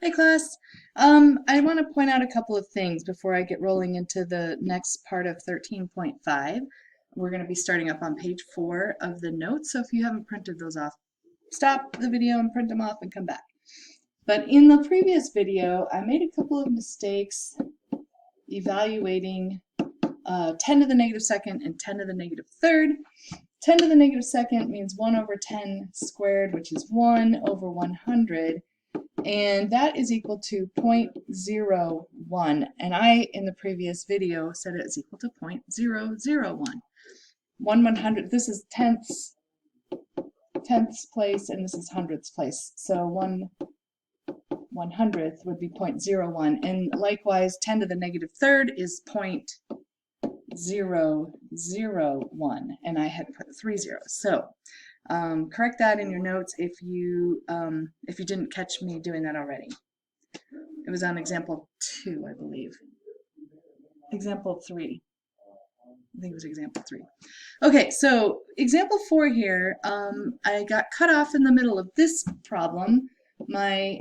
Hey class, I want to point out a couple of things before I get rolling into the next part of 13.5. We're going to be starting up on page 4 of the notes, so if you haven't printed those off, stop the video and print them off and come back. But in the previous video, I made a couple of mistakes evaluating 10 to the negative second and 10 to the negative third. 10 to the negative second means 1 over 10 squared, which is 1 over 100. And that is equal to 0.01. And I, in the previous video, said it is equal to 0.001. 1/100, this is tenths place, and this is hundredths place. So 1/100th would be 0.01. And likewise, 10 to the negative third is 0.001. And I had put 3 zeros. So correct that in your notes if you didn't catch me doing that already. It was on example 2, I believe. Example 3. I think it was example 3. Okay, so example 4 here, I got cut off in the middle of this problem. My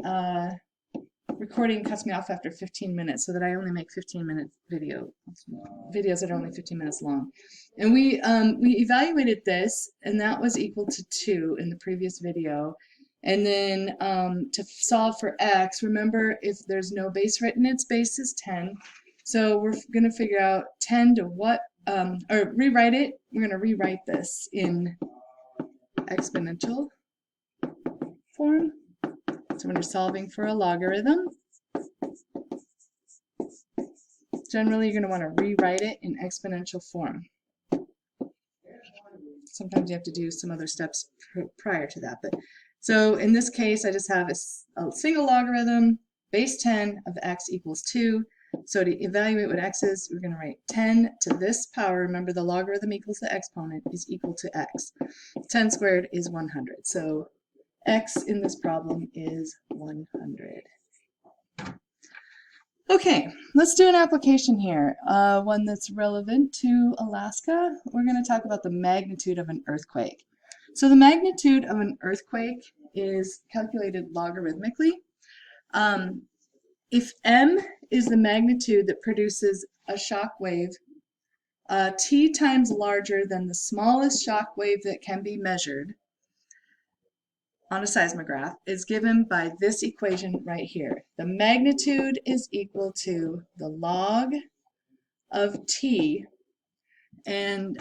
recording cuts me off after 15 minutes so that I only make 15-minute videos that are only 15 minutes long. And we evaluated this, and that was equal to 2 in the previous video. And then to solve for x, remember if there's no base written, its base is 10. So we're going to figure out 10 to what, or rewrite it. We're going to rewrite this in exponential form. So when you're solving for a logarithm, generally you're going to want to rewrite it in exponential form. Sometimes you have to do some other steps prior to that. But so in this case, I just have a single logarithm, base 10 of x equals 2. So to evaluate what x is, we're going to write 10 to this power. Remember, the logarithm equals the exponent is equal to x. 10 squared is 100. So x in this problem is 100. Okay, let's do an application here, one that's relevant to Alaska. We're going to talk about the magnitude of an earthquake. So the magnitude of an earthquake is calculated logarithmically. If m is the magnitude that produces a shock wave, t times larger than the smallest shock wave that can be measured on a seismograph is given by this equation right here. The magnitude is equal to the log of t, and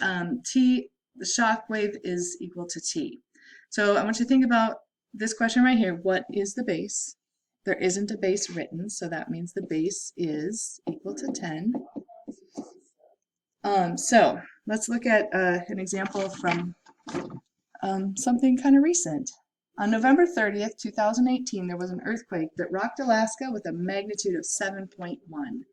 t, the shock wave, is equal to t. So I want you to think about this question right here. What is the base? There isn't a base written, so that means the base is equal to 10. So let's look at an example from something kind of recent. On November 30th, 2018, there was an earthquake that rocked Alaska with a magnitude of 7.1.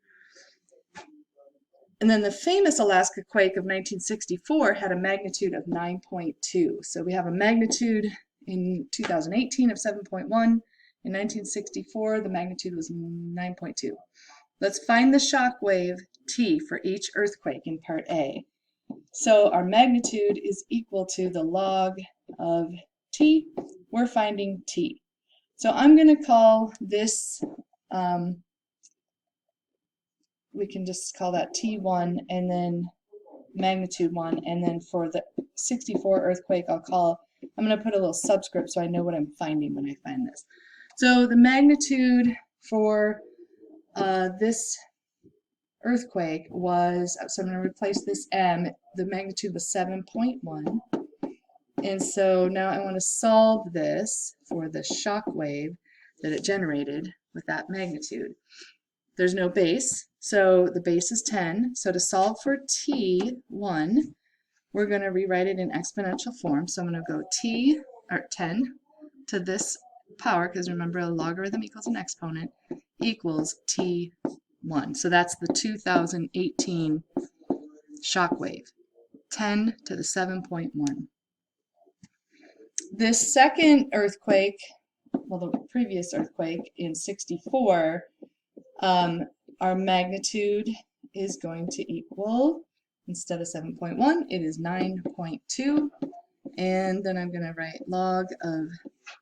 And then the famous Alaska quake of 1964 had a magnitude of 9.2. So we have a magnitude in 2018 of 7.1. In 1964, the magnitude was 9.2. Let's find the shock wave t for each earthquake in part A. So our magnitude is equal to the log of t. We're finding t. So I'm going to call this, we can just call that T1 and then magnitude 1. And then for the 64 earthquake, I'm going to put a little subscript so I know what I'm finding when I find this. So the magnitude for this earthquake was, so I'm going to replace this m, the magnitude was 7.1. And so now I want to solve this for the shock wave that it generated with that magnitude. There's no base, so the base is 10. So to solve for t1, we're going to rewrite it in exponential form. So I'm going to go 10 to this power, because remember a logarithm equals an exponent, equals t1. So that's the 2018 shock wave, 10 to the 7.1. This second earthquake, well, the previous earthquake in 64, our magnitude is going to equal, instead of 7.1, it is 9.2. And then I'm going to write log of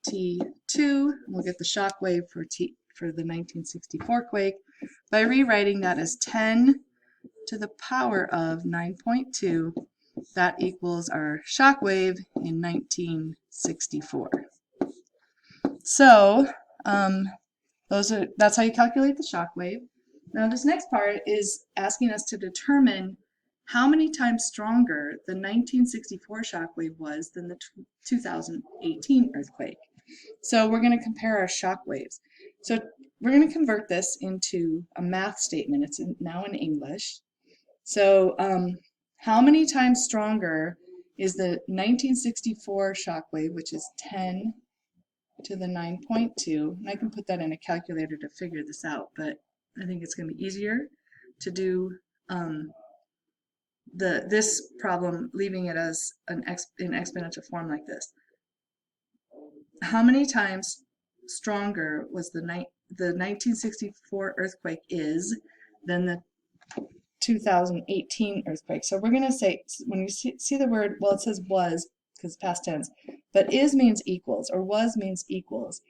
T2. We'll get the shock wave for for the 1964 quake by rewriting that as 10 to the power of 9.2. That equals our shock wave in 1964. So that's how you calculate the shock wave. Now this next part is asking us to determine how many times stronger the 1964 shock wave was than the 2018 earthquake. So we're going to compare our shock waves. So we're going to convert this into a math statement. It's now in English. So how many times stronger is the 1964 shock wave, which is 10 to the 9.2, and I can put that in a calculator to figure this out, but I think it's going to be easier to do this problem, leaving it as in exponential form like this. How many times stronger was the 1964 earthquake is than the 2018 earthquake? So we're going to say, when you see the word, well, it says was because past tense, but is means equals, or was means equals.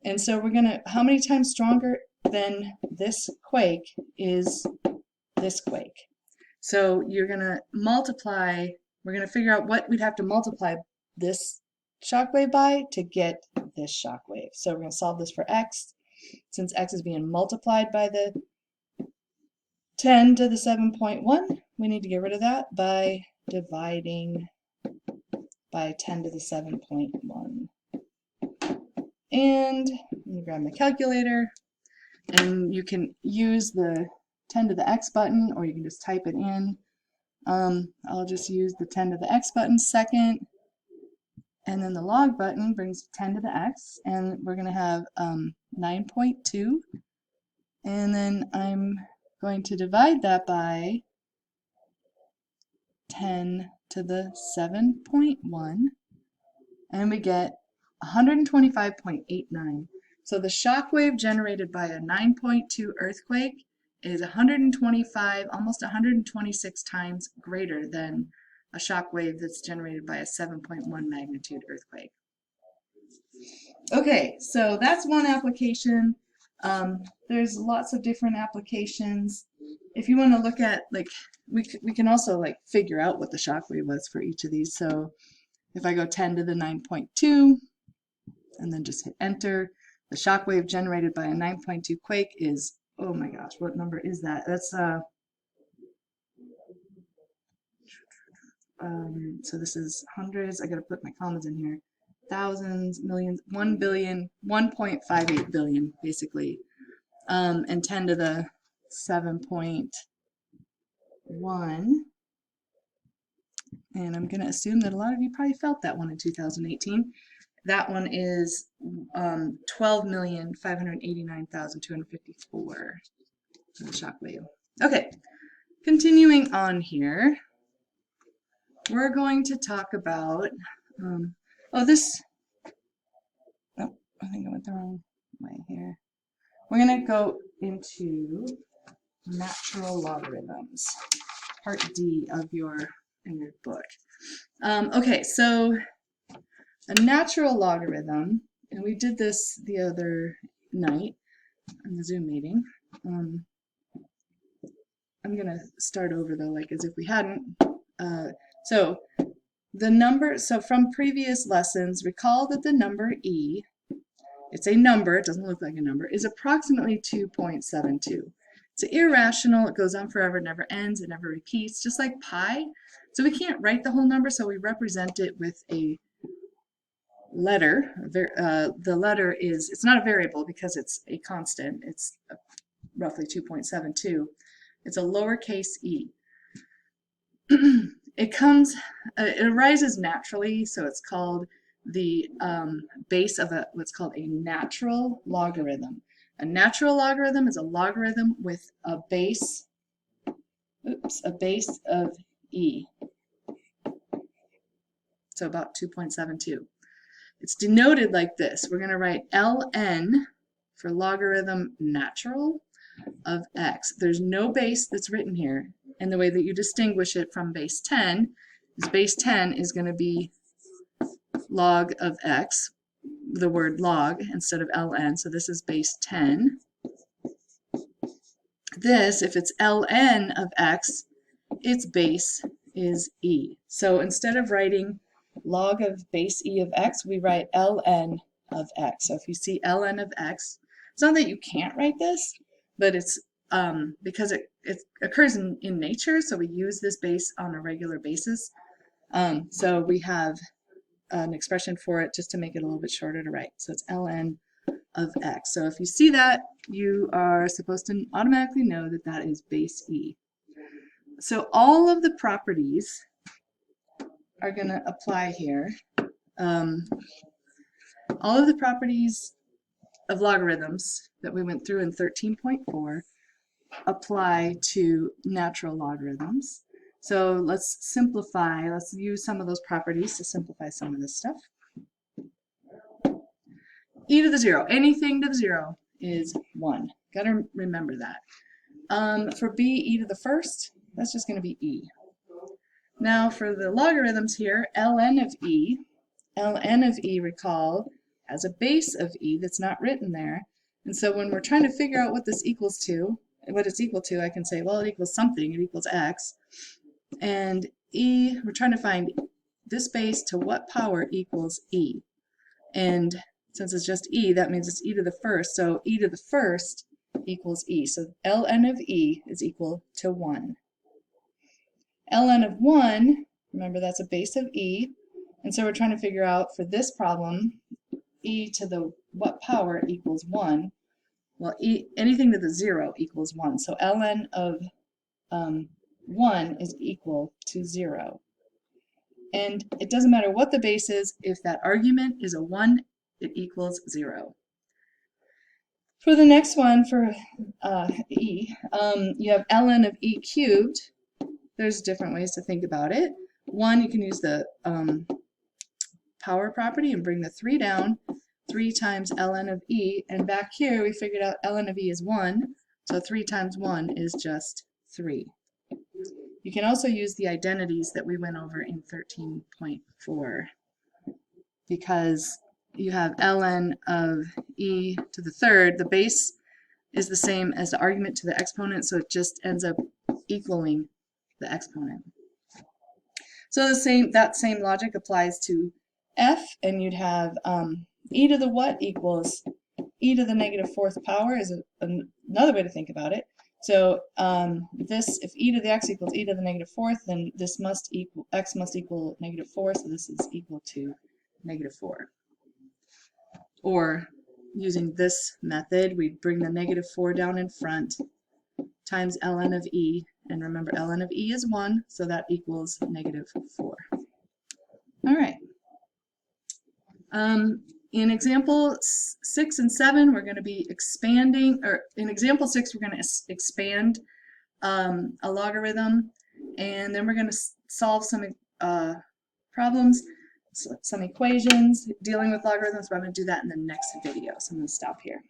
And so we're going to, how many times stronger than this quake is this quake? So you're going to multiply, we're going to figure out what we'd have to multiply this shockwave by to get this shockwave. So we're going to solve this for x. Since x is being multiplied by the 10 to the 7.1, we need to get rid of that by dividing by 10 to the 7.1. And let me grab my calculator, and you can use the 10 to the x button, or you can just type it in. I'll just use the 10 to the x button second, and then the log button brings 10 to the x, and we're going to have 9.2, and then I'm going to divide that by 10 to the 7.1, and we get 125.89. So the shock wave generated by a 9.2 earthquake is 125, almost 126 times greater than a shock wave that's generated by a 7.1 magnitude earthquake. Okay, so that's one application. There's lots of different applications. If you want to look at, like, we can also like figure out what the shock wave was for each of these. So if I go 10 to the 9.2 and then just hit enter, the shock wave generated by a 9.2 quake is, oh my gosh, what number is that? That's so this is hundreds, I gotta put my commas in here, thousands, millions, 1 billion, 1.58 billion basically, and 10 to the 7.1, and I'm gonna assume that a lot of you probably felt that one in 2018. That one is 12,589,254 for the shock wave. Okay, continuing on here, we're going to talk about, I think I went the wrong way here. We're going to go into natural logarithms, part D of your book. Okay, so a natural logarithm, and we did this the other night in the Zoom meeting. I'm going to start over though, like as if we hadn't. So the number, so from previous lessons, recall that the number e, it's a number, it doesn't look like a number, is approximately 2.72. It's irrational, it goes on forever, it never ends, it never repeats, just like pi. So we can't write the whole number, so we represent it with a letter. The letter is, it's not a variable because it's a constant, it's roughly 2.72. It's a lowercase e. It arises naturally, so it's called the base of what's called a natural logarithm. A natural logarithm is a logarithm with a base, a base of e. So about 2.72. It's denoted like this. We're going to write ln for logarithm natural of x. There's no base that's written here, and the way that you distinguish it from base 10 is base 10 is going to be log of x. the word log instead of ln, so this is base 10. This, if it's ln of x, its base is e. So instead of writing log of base e of x, we write ln of x. So if you see ln of x, it's not that you can't write this, but it's because it occurs in nature, so we use this base on a regular basis. So we have an expression for it just to make it a little bit shorter to write. So it's ln of x. So if you see that, you are supposed to automatically know that that is base e. So all of the properties are going to apply here. All of the properties of logarithms that we went through in 13.4 apply to natural logarithms. So let's simplify, let's use some of those properties to simplify some of this stuff. E to the 0, anything to the 0 is 1. Got to remember that. For b, e to the first, that's just going to be e. Now for the logarithms here, ln of e, recall, has a base of e that's not written there. And so when we're trying to figure out what this equals to, what it's equal to, I can say, well, it equals something, it equals x. And e, we're trying to find this base to what power equals e. And since it's just e, that means it's e to the first. So e to the first equals e. So ln of e is equal to 1. ln of 1, remember that's a base of e. And so we're trying to figure out for this problem, e to the what power equals 1. Well, anything to the 0 equals 1. So ln of 1 is equal to 0. And it doesn't matter what the base is, if that argument is a 1, it equals 0. For the next one, for e, you have ln of e cubed. There's different ways to think about it. One, you can use the power property and bring the 3 down. 3 times ln of e, and back here we figured out ln of e is 1, so 3 times 1 is just 3. You can also use the identities that we went over in 13.4, because you have ln of e to the third, the base is the same as the argument to the exponent, so it just ends up equaling the exponent. So that same logic applies to f, and you'd have e to the what equals e to the negative 4th power is another way to think about it. So if e to the x equals e to the negative 4th, then this must equal, x must equal negative 4, so this is equal to negative 4. Or using this method, we'd bring the negative 4 down in front, times ln of e, and remember ln of e is 1, so that equals negative 4. All right. In example 6 and 7, we're going to be expanding, or in example 6, we're going to expand a logarithm, and then we're going to solve some problems, some equations dealing with logarithms, but I'm going to do that in the next video, so I'm going to stop here.